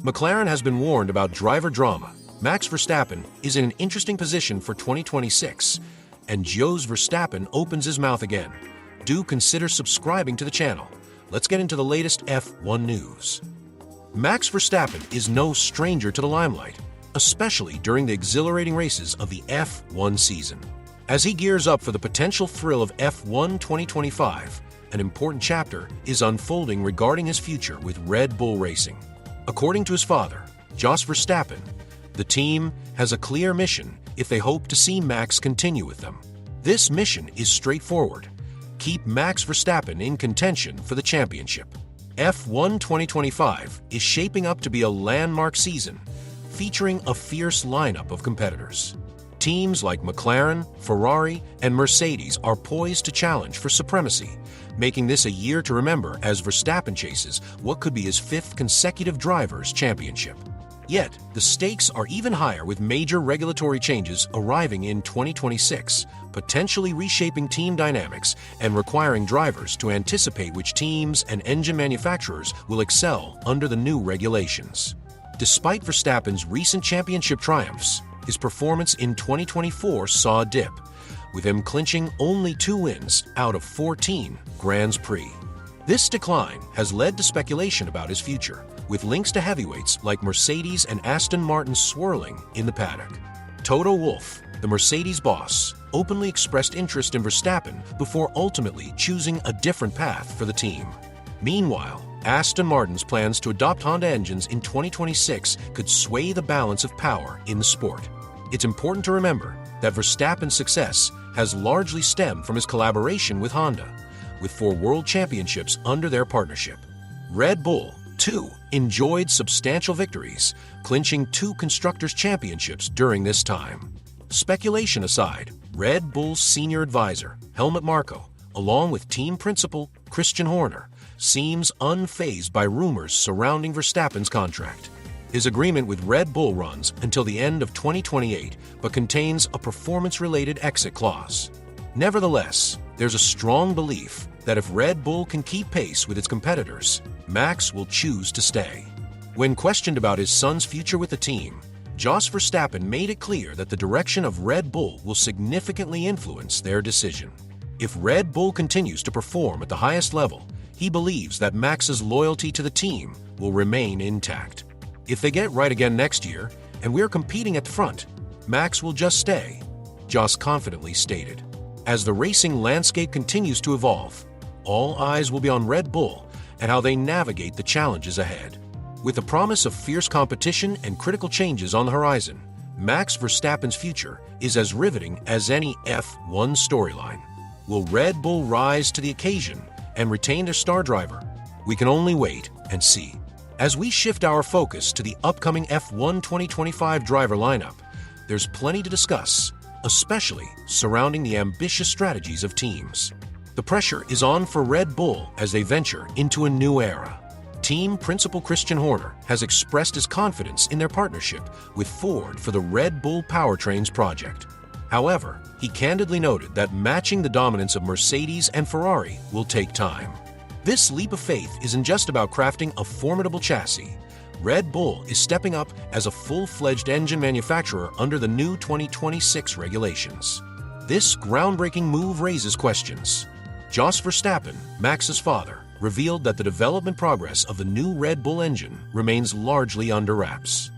McLaren has been warned about driver drama. Max Verstappen is in an interesting position for 2026, and Jos Verstappen opens his mouth again. Do consider subscribing to the channel. Let's get into the latest F1 news. Max Verstappen is no stranger to the limelight, especially during the exhilarating races of the F1 season. As he gears up for the potential thrill of F1 2025, an important chapter is unfolding regarding his future with Red Bull Racing. According to his father, Jos Verstappen, the team has a clear mission if they hope to see Max continue with them. This mission is straightforward: keep Max Verstappen in contention for the championship. F1 2025 is shaping up to be a landmark season, featuring a fierce lineup of competitors. Teams like McLaren, Ferrari, and Mercedes are poised to challenge for supremacy, making this a year to remember as Verstappen chases what could be his fifth consecutive Drivers' Championship. Yet, the stakes are even higher with major regulatory changes arriving in 2026, potentially reshaping team dynamics and requiring drivers to anticipate which teams and engine manufacturers will excel under the new regulations. Despite Verstappen's recent championship triumphs, his performance in 2024 saw a dip, with him clinching only 2 wins out of 14 Grand Prix. This decline has led to speculation about his future, with links to heavyweights like Mercedes and Aston Martin swirling in the paddock. Toto Wolff, the Mercedes boss, openly expressed interest in Verstappen before ultimately choosing a different path for the team. Meanwhile, Aston Martin's plans to adopt Honda engines in 2026 could sway the balance of power in the sport. It's important to remember that Verstappen's success has largely stemmed from his collaboration with Honda, with 4 world championships under their partnership. Red Bull, too, enjoyed substantial victories, clinching 2 Constructors' Championships during this time. Speculation aside, Red Bull's senior advisor, Helmut Marko, along with team principal Christian Horner, seems unfazed by rumors surrounding Verstappen's contract. His agreement with Red Bull runs until the end of 2028, but contains a performance-related exit clause. Nevertheless, there's a strong belief that if Red Bull can keep pace with its competitors, Max will choose to stay. When questioned about his son's future with the team, Jos Verstappen made it clear that the direction of Red Bull will significantly influence their decision. If Red Bull continues to perform at the highest level, he believes that Max's loyalty to the team will remain intact. If they get it right again next year, and we're competing at the front, Max will just stay, Jos confidently stated. As the racing landscape continues to evolve, all eyes will be on Red Bull and how they navigate the challenges ahead. With the promise of fierce competition and critical changes on the horizon, Max Verstappen's future is as riveting as any F1 storyline. Will Red Bull rise to the occasion and retain their star driver? We can only wait and see. As we shift our focus to the upcoming F1 2025 driver lineup, there's plenty to discuss, especially surrounding the ambitious strategies of teams. The pressure is on for Red Bull as they venture into a new era. Team principal Christian Horner has expressed his confidence in their partnership with Ford for the Red Bull Powertrains project. However, he candidly noted that matching the dominance of Mercedes and Ferrari will take time. This leap of faith isn't just about crafting a formidable chassis. Red Bull is stepping up as a full-fledged engine manufacturer under the new 2026 regulations. This groundbreaking move raises questions. Jos Verstappen, Max's father, revealed that the development progress of the new Red Bull engine remains largely under wraps.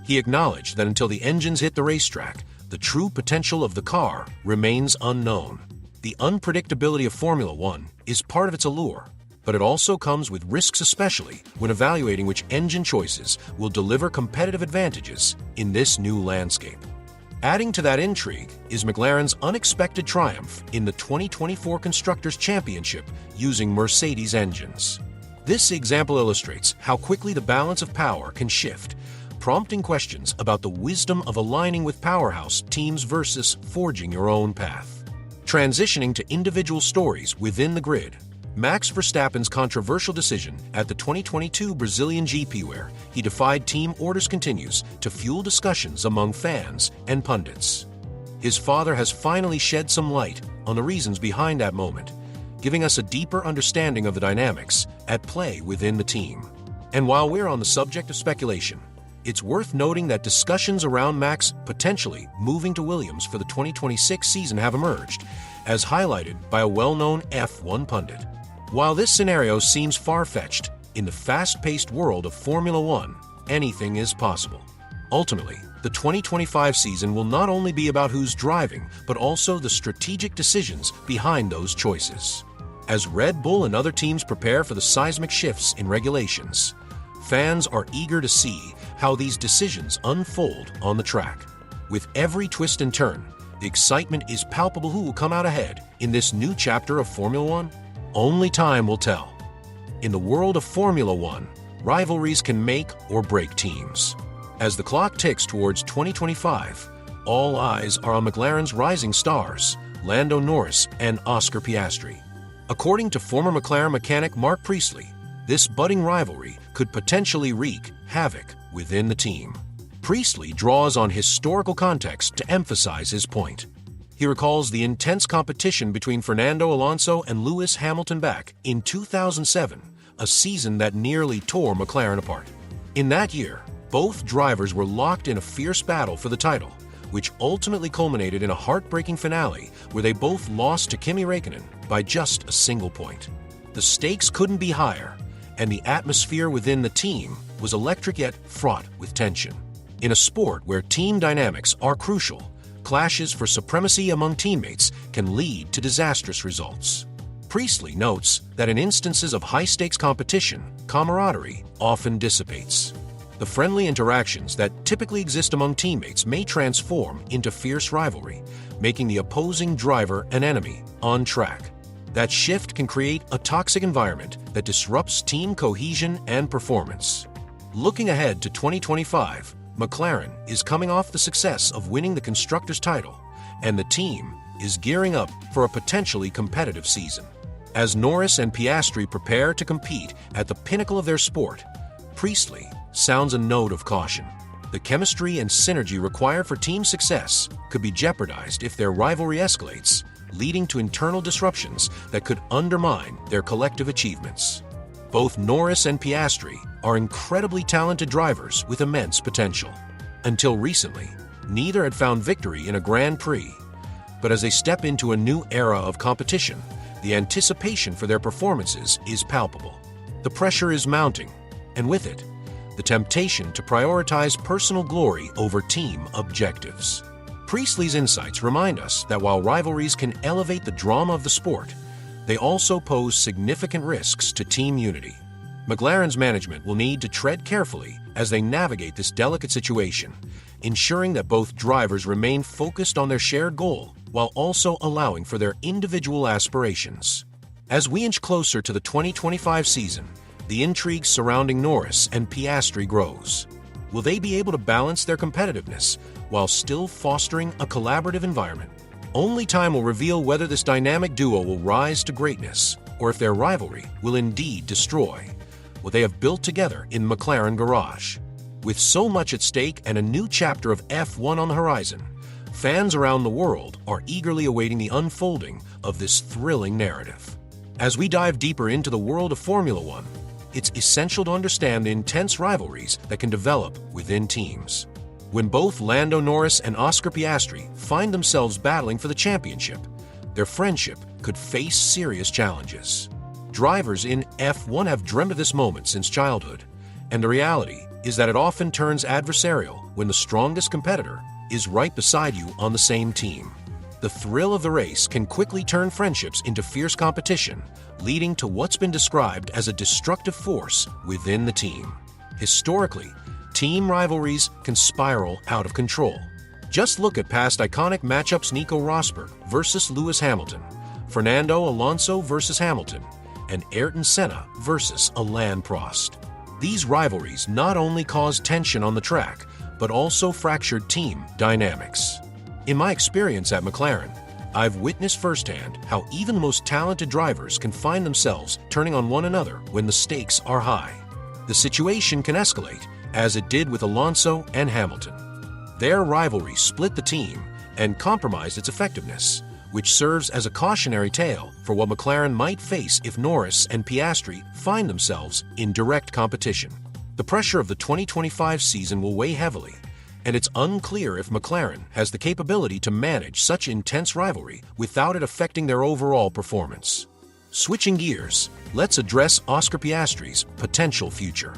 He acknowledged that until the engines hit the racetrack, the true potential of the car remains unknown. The unpredictability of Formula One is part of its allure, but it also comes with risks, especially when evaluating which engine choices will deliver competitive advantages in this new landscape. Adding to that intrigue is McLaren's unexpected triumph in the 2024 Constructors' Championship using Mercedes engines. This example illustrates how quickly the balance of power can shift, prompting questions about the wisdom of aligning with powerhouse teams versus forging your own path. Transitioning to individual stories within the grid, Max Verstappen's controversial decision at the 2022 Brazilian GP, where he defied team orders, continues to fuel discussions among fans and pundits. His father has finally shed some light on the reasons behind that moment, giving us a deeper understanding of the dynamics at play within the team. And while we're on the subject of speculation, it's worth noting that discussions around Max potentially moving to Williams for the 2026 season have emerged, as highlighted by a well-known F1 pundit. While this scenario seems far-fetched, in the fast-paced world of Formula One, anything is possible. Ultimately, the 2025 season will not only be about who's driving, but also the strategic decisions behind those choices. As Red Bull and other teams prepare for the seismic shifts in regulations, fans are eager to see how these decisions unfold on the track. With every twist and turn, the excitement is palpable. Who will come out ahead in this new chapter of Formula One? Only time will tell. In the world of Formula One, rivalries can make or break teams. As the clock ticks towards 2025, all eyes are on McLaren's rising stars, Lando Norris and Oscar Piastri. According to former McLaren mechanic Mark Priestley, this budding rivalry could potentially wreak havoc within the team. Priestley draws on historical context to emphasize his point. He recalls the intense competition between Fernando Alonso and Lewis Hamilton back in 2007, a season that nearly tore McLaren apart. In that year, both drivers were locked in a fierce battle for the title, which ultimately culminated in a heartbreaking finale where they both lost to Kimi Räikkönen by just a single point. The stakes couldn't be higher, and the atmosphere within the team was electric yet fraught with tension. In a sport where team dynamics are crucial, clashes for supremacy among teammates can lead to disastrous results. Priestley notes that in instances of high-stakes competition, camaraderie often dissipates. The friendly interactions that typically exist among teammates may transform into fierce rivalry, making the opposing driver an enemy on track. That shift can create a toxic environment that disrupts team cohesion and performance. Looking ahead to 2025, McLaren is coming off the success of winning the Constructors' title, and the team is gearing up for a potentially competitive season. As Norris and Piastri prepare to compete at the pinnacle of their sport, Priestley sounds a note of caution. The chemistry and synergy required for team success could be jeopardized if their rivalry escalates, leading to internal disruptions that could undermine their collective achievements. Both Norris and Piastri are incredibly talented drivers with immense potential. Until recently, neither had found victory in a Grand Prix. But as they step into a new era of competition, the anticipation for their performances is palpable. The pressure is mounting, and with it, the temptation to prioritize personal glory over team objectives. Priestley's insights remind us that while rivalries can elevate the drama of the sport, they also pose significant risks to team unity. McLaren's management will need to tread carefully as they navigate this delicate situation, ensuring that both drivers remain focused on their shared goal while also allowing for their individual aspirations. As we inch closer to the 2025 season, the intrigue surrounding Norris and Piastri grows. Will they be able to balance their competitiveness while still fostering a collaborative environment? Only time will reveal whether this dynamic duo will rise to greatness or if their rivalry will indeed destroy what they have built together in McLaren Garage. With so much at stake and a new chapter of F1 on the horizon, fans around the world are eagerly awaiting the unfolding of this thrilling narrative. As we dive deeper into the world of Formula One, it's essential to understand the intense rivalries that can develop within teams. When both Lando Norris and Oscar Piastri find themselves battling for the championship, their friendship could face serious challenges. Drivers in F1 have dreamt of this moment since childhood, and the reality is that it often turns adversarial when the strongest competitor is right beside you on the same team. The thrill of the race can quickly turn friendships into fierce competition, leading to what's been described as a destructive force within the team. Historically, team rivalries can spiral out of control. Just look at past iconic matchups: Nico Rosberg versus Lewis Hamilton, Fernando Alonso versus Hamilton, and Ayrton Senna versus Alain Prost. These rivalries not only caused tension on the track, but also fractured team dynamics. In my experience at McLaren, I've witnessed firsthand how even the most talented drivers can find themselves turning on one another when the stakes are high. The situation can escalate, as it did with Alonso and Hamilton. Their rivalry split the team and compromised its effectiveness, which serves as a cautionary tale for what McLaren might face if Norris and Piastri find themselves in direct competition. The pressure of the 2025 season will weigh heavily, and it's unclear if McLaren has the capability to manage such intense rivalry without it affecting their overall performance. Switching gears, let's address Oscar Piastri's potential future.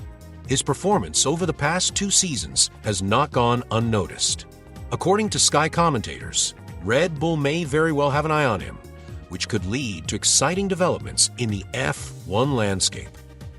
His performance over the past 2 seasons has not gone unnoticed. According to Sky commentators, Red Bull may very well have an eye on him, which could lead to exciting developments in the F1 landscape.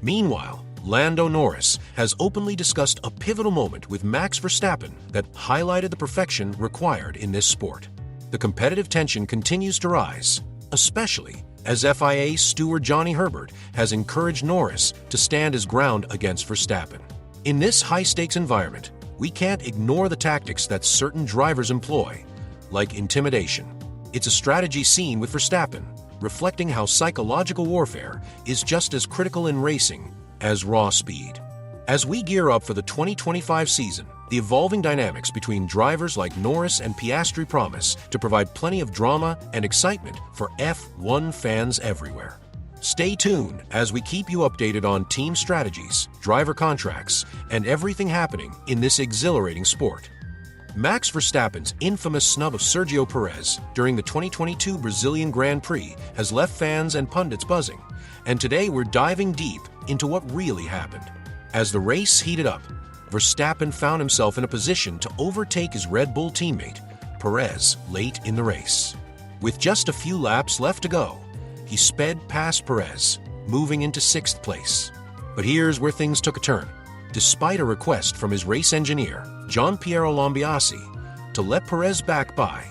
Meanwhile, Lando Norris has openly discussed a pivotal moment with Max Verstappen that highlighted the perfection required in this sport. The competitive tension continues to rise, especially as FIA steward Johnny Herbert has encouraged Norris to stand his ground against Verstappen. In this high-stakes environment, we can't ignore the tactics that certain drivers employ, like intimidation. It's a strategy seen with Verstappen, reflecting how psychological warfare is just as critical in racing as raw speed. As we gear up for the 2025 season, the evolving dynamics between drivers like Norris and Piastri promise to provide plenty of drama and excitement for F1 fans everywhere. Stay tuned as we keep you updated on team strategies, driver contracts, and everything happening in this exhilarating sport. Max Verstappen's infamous snub of Sergio Perez during the 2022 Brazilian Grand Prix has left fans and pundits buzzing, and today we're diving deep into what really happened. As the race heated up, Verstappen found himself in a position to overtake his Red Bull teammate, Perez, late in the race. With just a few laps left to go, he sped past Perez, moving into 6th place. But here's where things took a turn. Despite a request from his race engineer, Gianpiero Lambiase, to let Perez back by,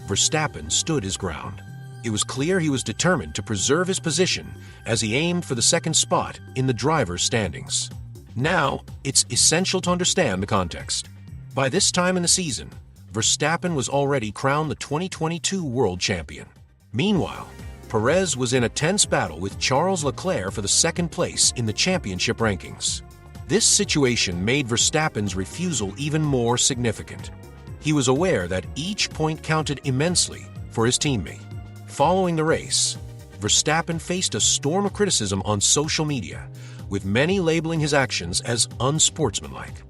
Verstappen stood his ground. It was clear he was determined to preserve his position as he aimed for the 2nd spot in the driver's standings. Now, it's essential to understand the context. By this time in the season, Verstappen was already crowned the 2022 World Champion. Meanwhile, Perez was in a tense battle with Charles Leclerc for the 2nd place in the championship rankings. This situation made Verstappen's refusal even more significant. He was aware that each point counted immensely for his teammate. Following the race, Verstappen faced a storm of criticism on social media, with many labeling his actions as unsportsmanlike.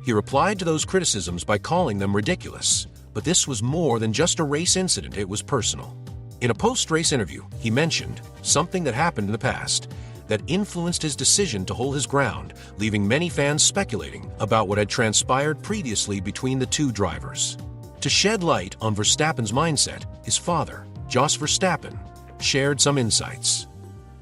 He replied to those criticisms by calling them ridiculous, but this was more than just a race incident, it was personal. In a post-race interview, he mentioned something that happened in the past that influenced his decision to hold his ground, leaving many fans speculating about what had transpired previously between the 2 drivers. To shed light on Verstappen's mindset, his father, Jos Verstappen, shared some insights.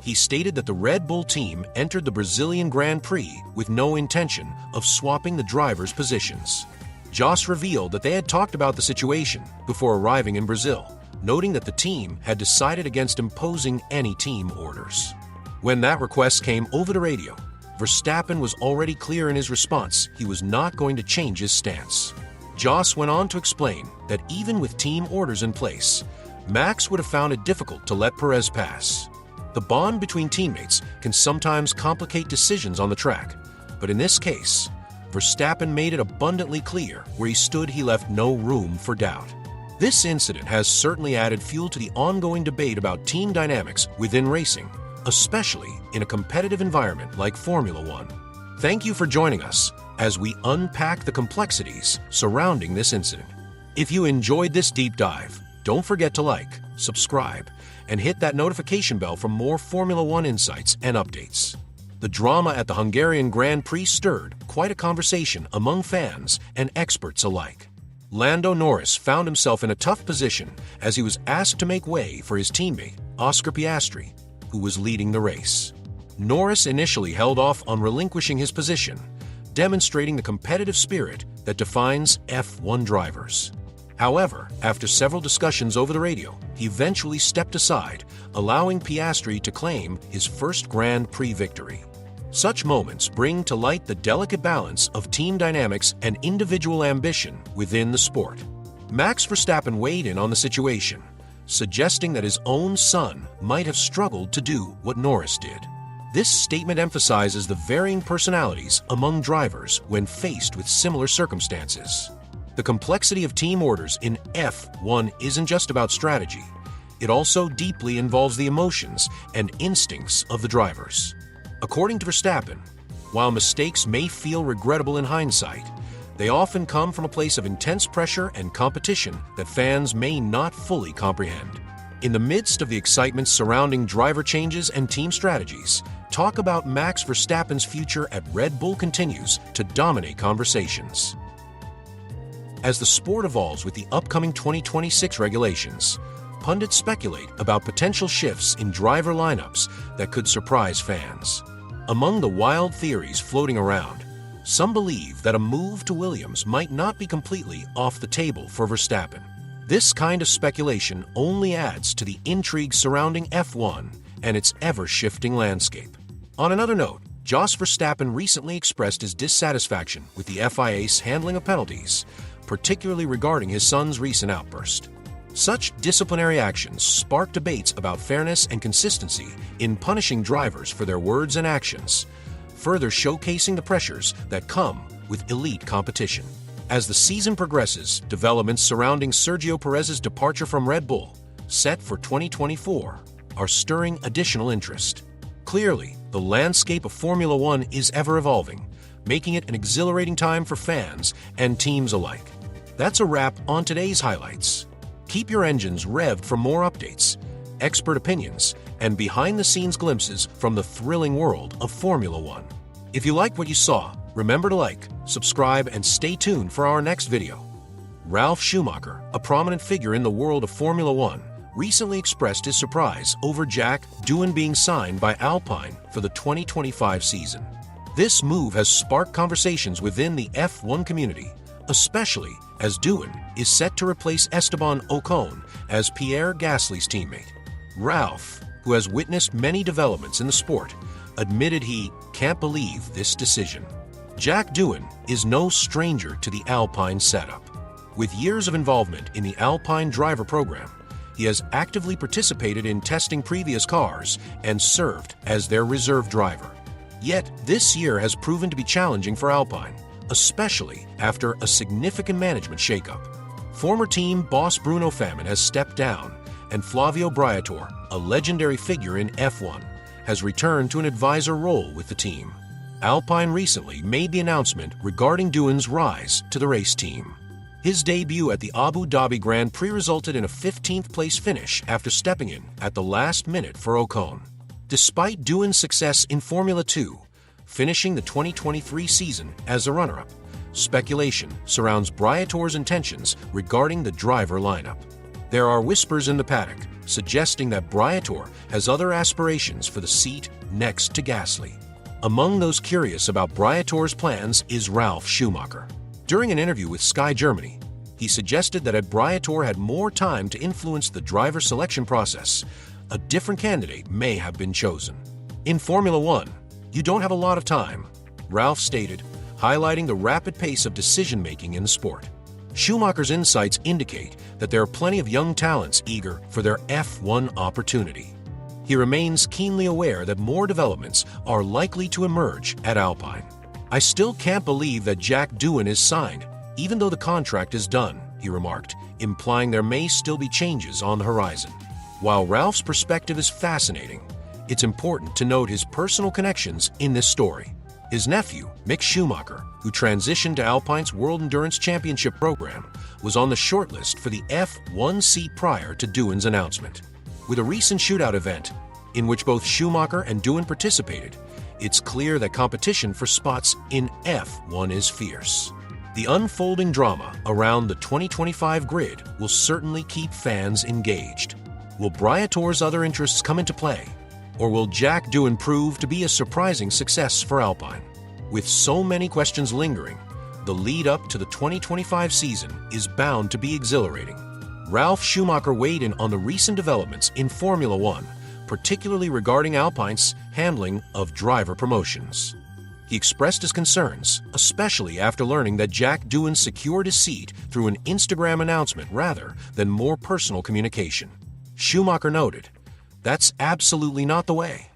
He stated that the Red Bull team entered the Brazilian Grand Prix with no intention of swapping the drivers' positions. Jos revealed that they had talked about the situation before arriving in Brazil, noting that the team had decided against imposing any team orders. When that request came over the radio, Verstappen was already clear in his response he was not going to change his stance. Jos went on to explain that even with team orders in place, Max would have found it difficult to let Perez pass. The bond between teammates can sometimes complicate decisions on the track, but in this case, Verstappen made it abundantly clear where he stood. He left no room for doubt. This incident has certainly added fuel to the ongoing debate about team dynamics within racing, especially in a competitive environment like Formula One. Thank you for joining us as we unpack the complexities surrounding this incident. If you enjoyed this deep dive, don't forget to like, subscribe, and hit that notification bell for more Formula One insights and updates. The drama at the Hungarian Grand Prix stirred quite a conversation among fans and experts alike. Lando Norris found himself in a tough position as he was asked to make way for his teammate, Oscar Piastri, who was leading the race. Norris initially held off on relinquishing his position, demonstrating the competitive spirit that defines F1 drivers. However, after several discussions over the radio, he eventually stepped aside, allowing Piastri to claim his first Grand Prix victory. Such moments bring to light the delicate balance of team dynamics and individual ambition within the sport. Max Verstappen weighed in on the situation, suggesting that his own son might have struggled to do what Norris did. This statement emphasizes the varying personalities among drivers when faced with similar circumstances. The complexity of team orders in F1 isn't just about strategy. It also deeply involves the emotions and instincts of the drivers. According to Verstappen, While mistakes may feel regrettable in hindsight, they often come from a place of intense pressure and competition that fans may not fully comprehend. In the midst of the excitement surrounding driver changes and team strategies, talk about Max Verstappen's future at Red Bull continues to dominate conversations. As the sport evolves with the upcoming 2026 regulations, pundits speculate about potential shifts in driver lineups that could surprise fans. Among the wild theories floating around, some believe that a move to Williams might not be completely off the table for Verstappen. This kind of speculation only adds to the intrigue surrounding F1 and its ever-shifting landscape. On another note, Jos Verstappen recently expressed his dissatisfaction with the FIA's handling of penalties, particularly regarding his son's recent outburst. Such disciplinary actions spark debates about fairness and consistency in punishing drivers for their words and actions, further showcasing the pressures that come with elite competition. As the season progresses, developments surrounding Sergio Perez's departure from Red Bull, set for 2024, are stirring additional interest. Clearly, the landscape of Formula One is ever evolving, making it an exhilarating time for fans and teams alike. That's a wrap on today's highlights. Keep your engines revved for more updates, expert opinions, and behind-the-scenes glimpses from the thrilling world of Formula One. If you liked what you saw, remember to like, subscribe, and stay tuned for our next video. Ralf Schumacher, a prominent figure in the world of Formula One, recently expressed his surprise over Jack Doohan being signed by Alpine for the 2025 season. This move has sparked conversations within the F1 community, especially as Doohan is set to replace Esteban Ocon as Pierre Gasly's teammate. Ralf, who has witnessed many developments in the sport, admitted he can't believe this decision. Jack Doohan is no stranger to the Alpine setup. With years of involvement in the Alpine driver program, he has actively participated in testing previous cars and served as their reserve driver. Yet, this year has proven to be challenging for Alpine, especially after a significant management shakeup. Former team boss Bruno Famin has stepped down, and Flavio Briatore, a legendary figure in F1, has returned to an advisor role with the team. Alpine recently made the announcement regarding Doohan's rise to the race team. His debut at the Abu Dhabi Grand Prix resulted in a 15th place finish after stepping in at the last minute for Ocon. Despite Doohan's success in Formula 2, finishing the 2023 season as a runner-up, speculation surrounds Briatore's intentions regarding the driver lineup. There are whispers in the paddock suggesting that Briatore has other aspirations for the seat next to Gasly. Among those curious about Briatore's plans is Ralf Schumacher. During an interview with Sky Germany, he suggested that if Briatore had more time to influence the driver selection process, a different candidate may have been chosen. In Formula One, you don't have a lot of time, Ralf stated, highlighting the rapid pace of decision-making in the sport. Schumacher's insights indicate that there are plenty of young talents eager for their F1 opportunity. He remains keenly aware that more developments are likely to emerge at Alpine. "I still can't believe that Jack Doohan is signed, even though the contract is done," he remarked, implying there may still be changes on the horizon. While Ralph's perspective is fascinating, it's important to note his personal connections in this story. His nephew, Mick Schumacher, who transitioned to Alpine's World Endurance Championship program, was on the shortlist for the F1 seat prior to Doohan's announcement. With a recent shootout event, in which both Schumacher and Doohan participated, it's clear that competition for spots in F1 is fierce. The unfolding drama around the 2025 grid will certainly keep fans engaged. Will Briatore's other interests come into play? Or will Jack Doohan prove to be a surprising success for Alpine? With so many questions lingering, the lead up to the 2025 season is bound to be exhilarating. Ralf Schumacher weighed in on the recent developments in Formula One, particularly regarding Alpine's handling of driver promotions. He expressed his concerns, especially after learning that Jack Doohan secured his seat through an Instagram announcement rather than more personal communication. Schumacher noted, "That's absolutely not the way."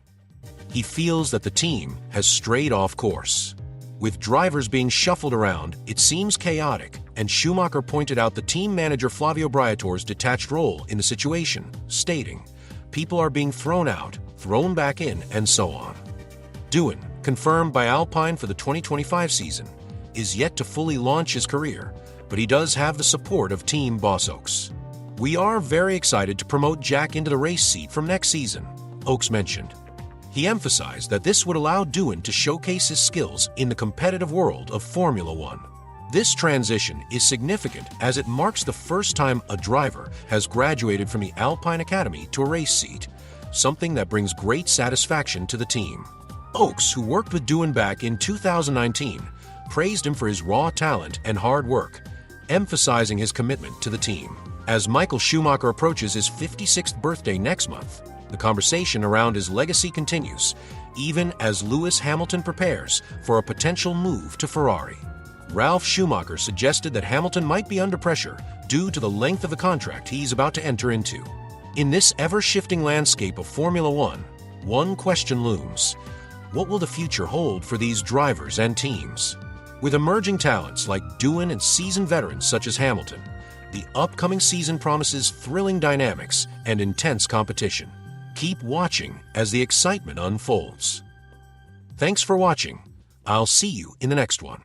He feels that the team has strayed off course. With drivers being shuffled around, it seems chaotic, and Schumacher pointed out the team manager Flavio Briatore's detached role in the situation, stating, "People are being thrown out, thrown back in, and so on." Doohan, confirmed by Alpine for the 2025 season, is yet to fully launch his career, but he does have the support of Team Boss Oaks. "We are very excited to promote Jack into the race seat from next season," Oaks mentioned. He emphasized that this would allow Doohan to showcase his skills in the competitive world of Formula One. This transition is significant as it marks the first time a driver has graduated from the Alpine Academy to a race seat, something that brings great satisfaction to the team. Oaks, who worked with Doohan back in 2019, praised him for his raw talent and hard work, emphasizing his commitment to the team. As Michael Schumacher approaches his 56th birthday next month, the conversation around his legacy continues, even as Lewis Hamilton prepares for a potential move to Ferrari. Ralf Schumacher suggested that Hamilton might be under pressure due to the length of the contract he's about to enter into. In this ever-shifting landscape of Formula One, one question looms: what will the future hold for these drivers and teams? With emerging talents like Doohan and seasoned veterans such as Hamilton, the upcoming season promises thrilling dynamics and intense competition. Keep watching as the excitement unfolds. Thanks for watching. I'll see you in the next one.